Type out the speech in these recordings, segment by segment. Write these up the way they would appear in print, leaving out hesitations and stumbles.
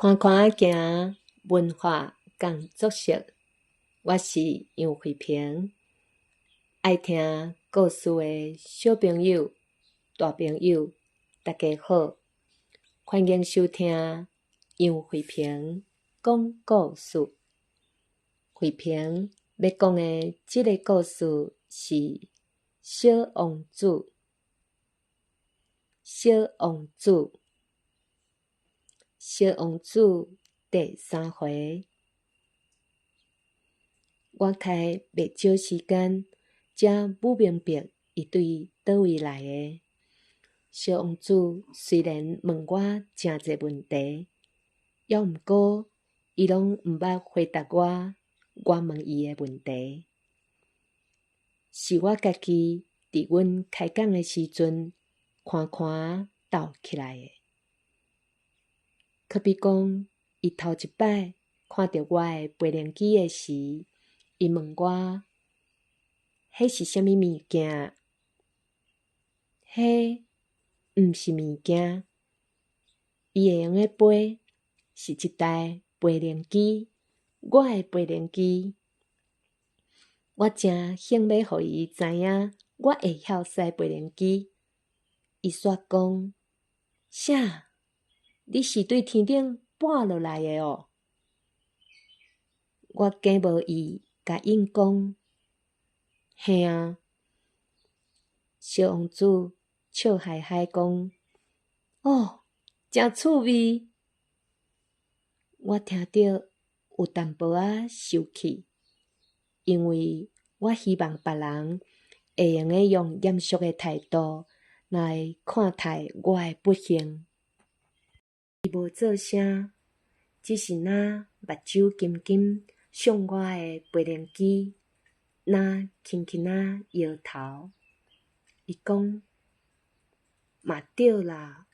看看行文化工作室，我是杨慧萍。爱听故事的小朋友、大朋友，大家好，欢迎收听杨慧萍讲故事。慧萍要讲的这个故事是《小王子》。小王子，小王子第3回。我开袂少时间，才不明白伊对倒位来的。小王子虽然问我诚侪问题，还毋过伊拢毋捌回答我问伊的问题。是我家己伫阮开讲的时阵，看斗起来的。可比讲，伊头一摆看到我的飞轮机的时，伊问我：“迄是啥物物件？”“迄毋是物件，伊会用的飞，是一台飞轮机，我的飞轮机。”我真想要互伊知影，我会晓驶飞轮机。伊煞讲：“啥？你是对天顶跋落来的哦？”我假无意，甲应讲：“嘿啊。”小王子笑嗨嗨讲：“哦，真趣味。”我听到有淡薄仔生气，因为我希望别人会用用严肃的态度来看待我的不幸。伊无做声，只是若目睭金金向我的飞轮机，若轻轻仔摇头。伊讲：“嘛对啦，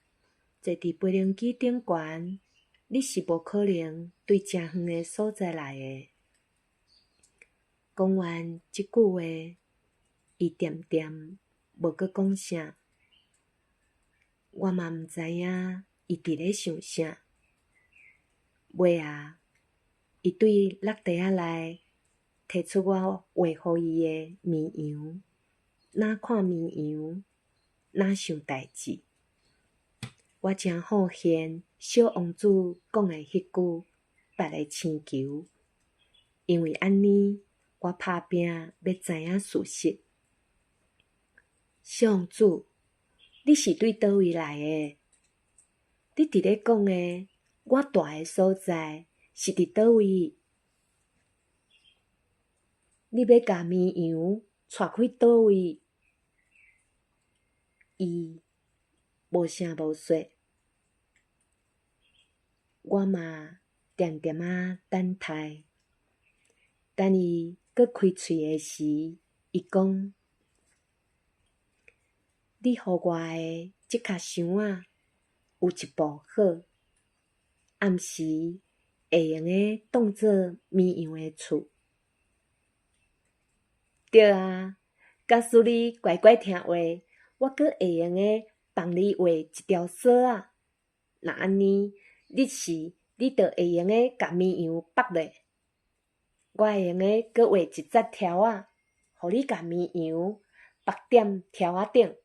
坐伫飞轮机顶悬，你是无可能对诚远的所在来的。”讲完即句话，伊恬恬无阁讲啥。我嘛毋知影伊伫咧想啥。尾啊，伊对落地仔内摕出我画互伊的绵羊，哪看绵羊，哪想代志。我真好嫌小王子讲的迄句别个星球，因为安尼我拍拼要知影事实。小王子，你是对倒位来的？你伫咧讲的我住的所在是伫倒位？你要甲绵羊带去倒位？伊无声无说。我嘛恬恬仔等待。等伊搁开喙的时，伊讲：“你予我的即卡箱仔有一部好，暗时会用当做绵羊的厝。”“对啊，假使你乖乖听话，我阁会用帮你画一条绳仔。若安尼，你就会用甲绵羊绑咧。我会用阁画一节条仔，互你甲绵羊绑踮条仔顶。”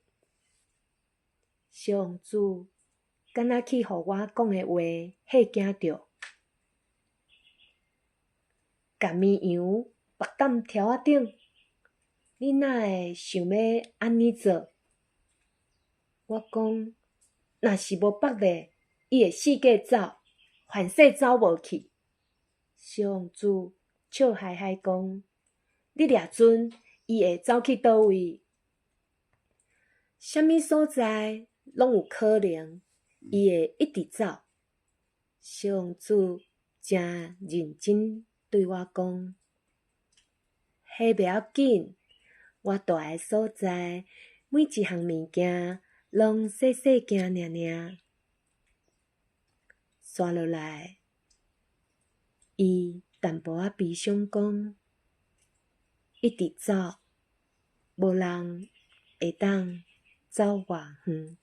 小王子敢若去互我讲的话吓惊着。甲绵羊绑踮条仔顶，你哪会想要安尼做？我讲：“若是无绑咧，伊会四界走，凡世走无去。”小王子笑嗨嗨讲：“你掠准伊会走去倒位？啥物所在拢有可能，伊会一直走。”小王子真认真对我讲：“迄袂要紧，我住的所在每一项物件拢细细件尔。”刷落来，伊淡薄仔悲伤讲：“一直走，无人会当走偌远。”